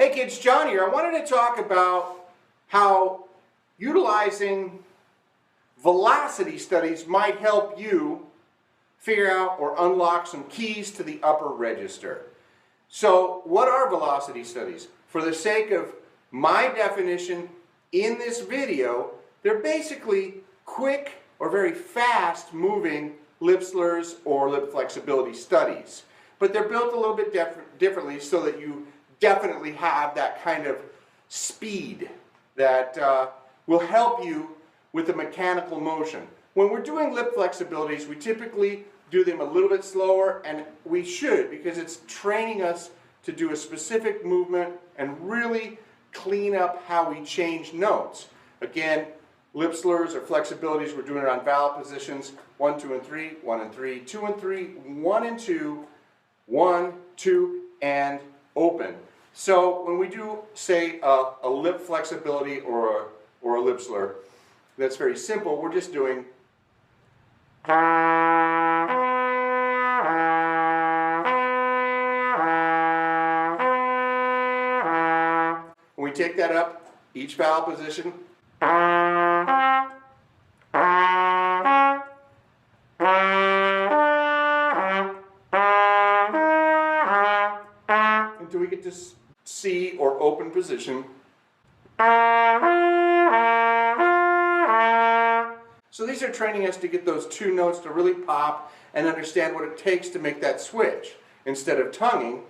Hey kids, John here. I wanted to talk about how utilizing velocity studies might help you figure out or unlock some keys to the upper register. So what are velocity studies? For the sake of my definition in this video, they're basically quick or very fast moving lip slurs or lip flexibility studies. But they're built a little bit differently so that you definitely have that kind of speed that will help you with the mechanical motion. When we're doing lip flexibilities, we typically do them a little bit slower, and we should, because it's training us to do a specific movement and really clean up how we change notes. Again, lip slurs or flexibilities, we're doing it on vowel positions 1, 2, and 3, 1 and 3, 2 and 3, 1 and 2, 1, 2, and open. So when we do, say, a lip flexibility or a lip slur, that's very simple. We're just doing when we take that up, each vowel position, until we get to C or open position. So these are training us to get those two notes to really pop and understand what it takes to make that switch. Instead of tonguing,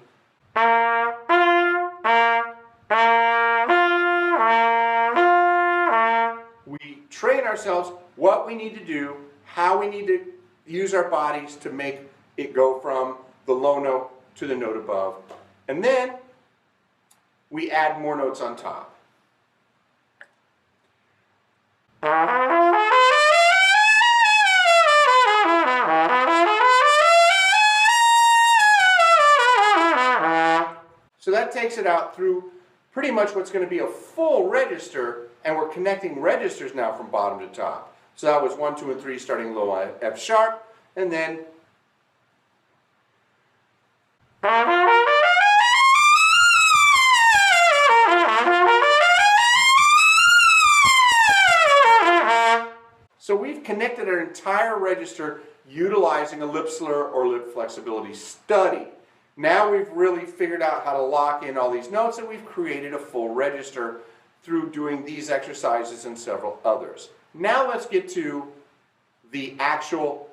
we train ourselves what we need to do, how we need to use our bodies to make it go from the low note to the note above. And then we add more notes on top. So that takes it out through pretty much what's going to be a full register, and we're connecting registers now from bottom to top. So that was 1, 2, and 3 starting low F sharp, and then so we've connected our entire register utilizing a lip slur or lip flexibility study. Now we've really figured out how to lock in all these notes, and we've created a full register through doing these exercises and several others. Now let's get to the actual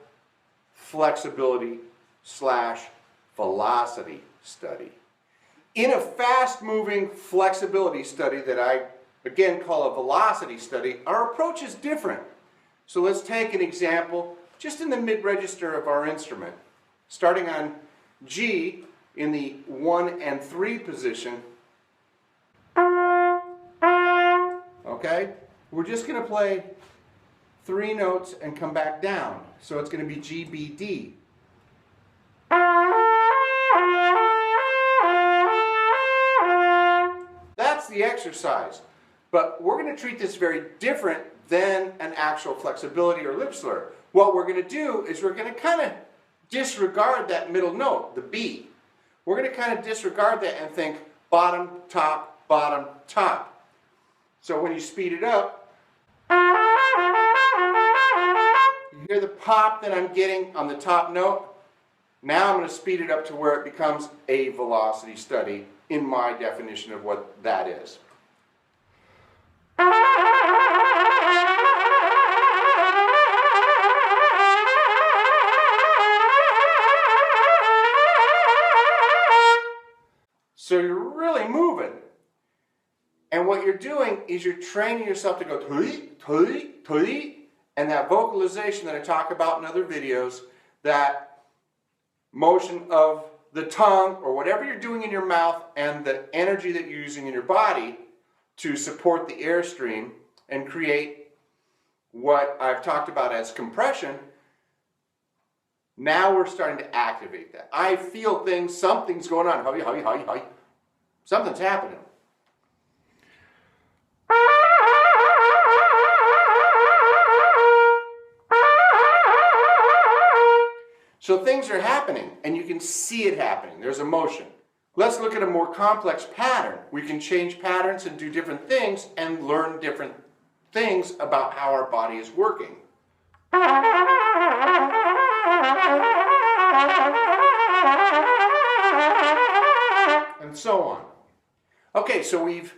flexibility / velocity study. In a fast-moving flexibility study that I, again, call a velocity study, our approach is different. So let's take an example just in the mid-register of our instrument. Starting on G in the 1 and 3 position. Okay? We're just going to play 3 notes and come back down. So it's going to be G, B, D. That's the exercise. But we're going to treat this very different than an actual flexibility or lip slur. What we're going to do is we're going to kind of disregard that middle note, the B. We're going to kind of disregard that and think bottom, top, bottom, top. So when you speed it up, you hear the pop that I'm getting on the top note. Now I'm going to speed it up to where it becomes a velocity study in my definition of what that is. So you're really moving. And what you're doing is you're training yourself to go tui, tui, tui, and that vocalization that I talk about in other videos, that motion of the tongue or whatever you're doing in your mouth and the energy that you're using in your body to support the airstream and create what I've talked about as compression. Now we're starting to activate that. I feel things, something's going on. Hi, hi, hi, hi. Something's happening. So things are happening, and you can see it happening. There's emotion. Let's look at a more complex pattern. We can change patterns and do different things and learn different things about how our body is working. And so on. Okay, so we've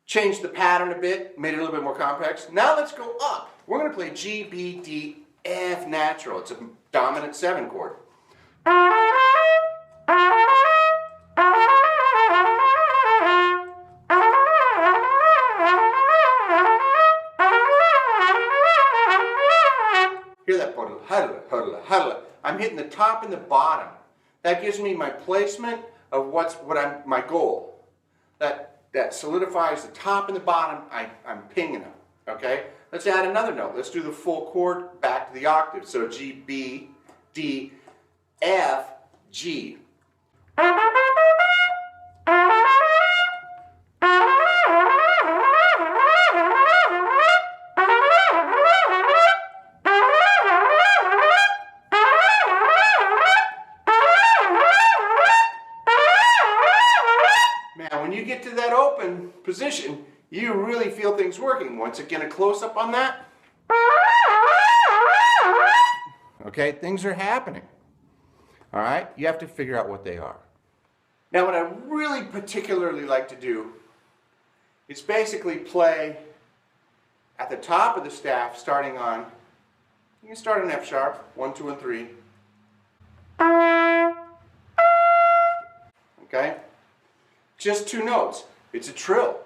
changed the pattern a bit, made it a little bit more complex. Now let's go up. We're going to play G, B, D, F natural. It's a dominant 7 chord. Hear that? I'm hitting the top and the bottom. That gives me my placement of my goal. That solidifies the top and the bottom. I'm pinging them. Okay? Let's add another note. Let's do the full chord back to the octave. So G, B, D, F, G. Man, when you get to that open position, you really feel things working. Once again, a close-up on that. Okay, things are happening. All right, you have to figure out what they are. Now, what I really particularly like to do is basically play at the top of the staff, starting on, you can start on F sharp, 1, 2, and 3. Okay? Just 2 notes. It's a trill.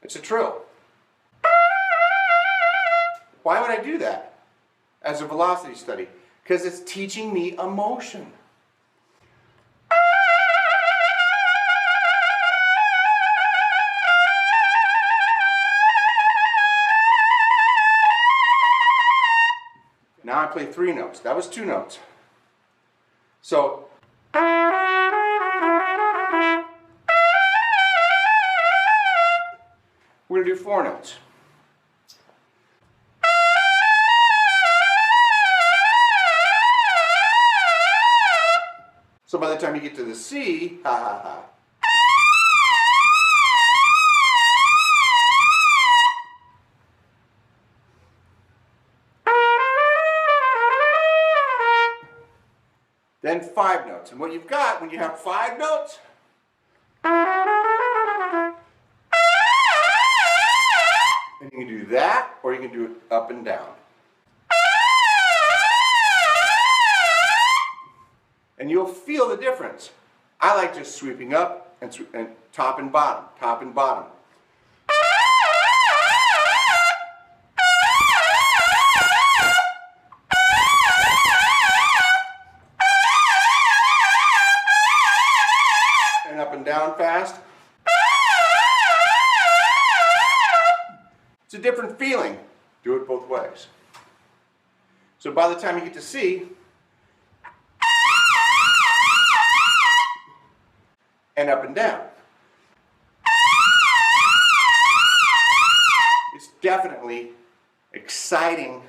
It's a trill. Why would I do that as a velocity study? Because it's teaching me emotion. Now I play 3 notes. That was 2 notes. So we're going to do 4 notes. So by the time you get to the C, ha ha ha. Then 5 notes. And what you've got when you have 5 notes, and you can do that, or you can do it up and down. And you'll feel the difference. I like just sweeping up and top and bottom, top and bottom. And up and down fast. It's a different feeling. Do it both ways. So by the time you get to C, and up and down. It's definitely exciting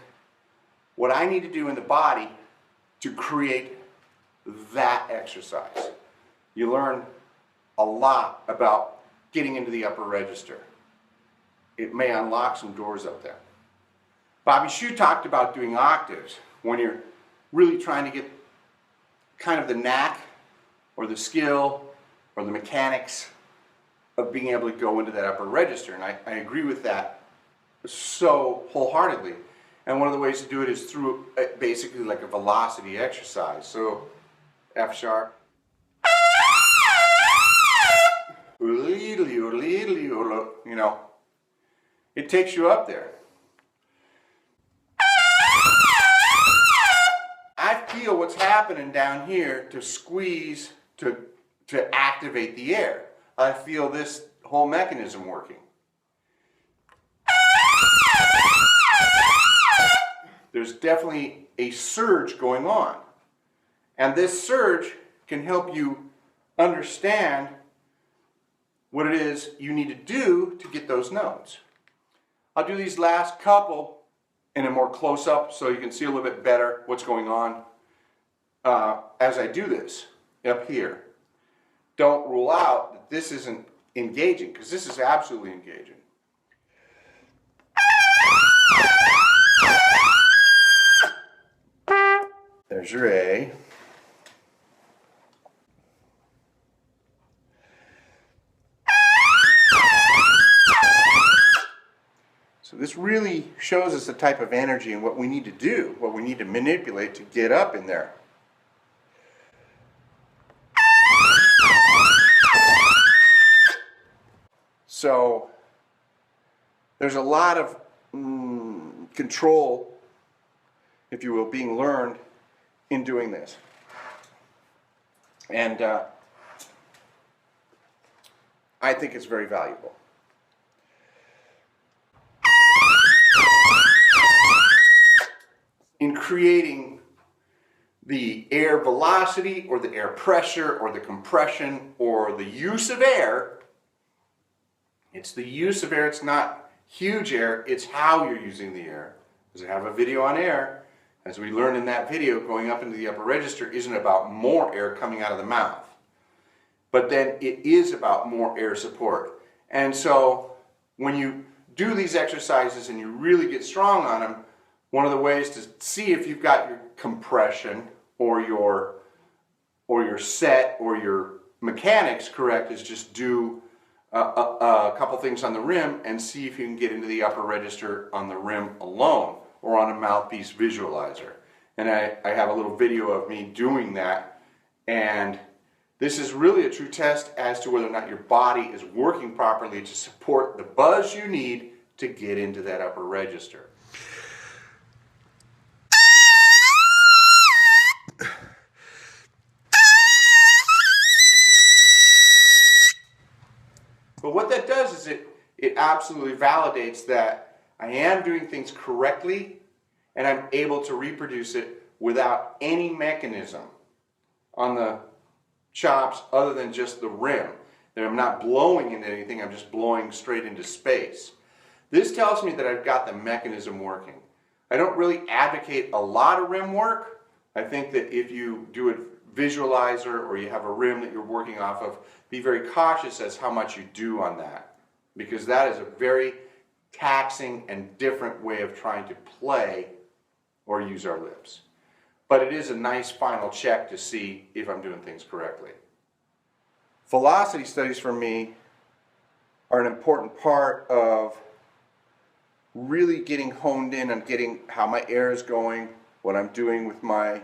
what I need to do in the body to create that exercise. You learn a lot about getting into the upper register. It may unlock some doors up there. Bobby Shue talked about doing octaves when you're really trying to get kind of the knack or the skill or the mechanics of being able to go into that upper register. And I agree with that so wholeheartedly. And one of the ways to do it is through basically like a velocity exercise. So F sharp. You know, it takes you up there. I feel what's happening down here to squeeze, to activate the air. I feel this whole mechanism working. There's definitely a surge going on. And this surge can help you understand what it is you need to do to get those notes. I'll do these last couple in a more close-up so you can see a little bit better what's going on as I do this up here. don't rule out that this isn't engaging, because this is absolutely engaging. There's your A. So this really shows us the type of energy and what we need to do, what we need to manipulate to get up in there. So there's a lot of control, if you will, being learned in doing this. And I think it's very valuable. In creating the air velocity or the air pressure or the compression or the use of air, it's the use of air, it's not huge air, it's how you're using the air. Because I have a video on air, as we learned in that video, going up into the upper register isn't about more air coming out of the mouth. But then it is about more air support. And so when you do these exercises and you really get strong on them, one of the ways to see if you've got your compression or your set or your mechanics correct is just do a couple things on the rim and see if you can get into the upper register on the rim alone or on a mouthpiece visualizer. And I have a little video of me doing that, and this is really a true test as to whether or not your body is working properly to support the buzz you need to get into that upper register. But what that does is it absolutely validates that I am doing things correctly and I'm able to reproduce it without any mechanism on the chops other than just the rim. That I'm not blowing into anything, I'm just blowing straight into space. This tells me that I've got the mechanism working. I don't really advocate a lot of rim work. I think that if you do a visualizer or you have a rim that you're working off of, be very cautious as how much you do on that, because that is a very taxing and different way of trying to play or use our lips. But it is a nice final check to see if I'm doing things correctly. Velocity studies for me are an important part of really getting honed in on getting how my air is going, what I'm doing with my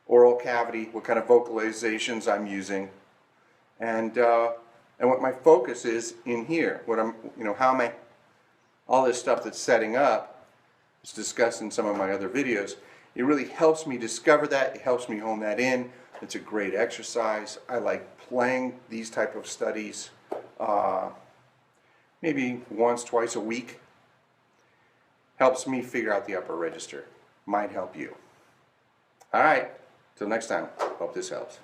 oral cavity, what kind of vocalizations I'm using, and what my focus is in here. What I'm, how am I, all this stuff that's setting up, it's discussed in some of my other videos. It really helps me discover that. It helps me hone that in. It's a great exercise. I like playing these type of studies maybe once, twice a week. Helps me figure out the upper register. Might help you. All right. Till next time. Hope this helps.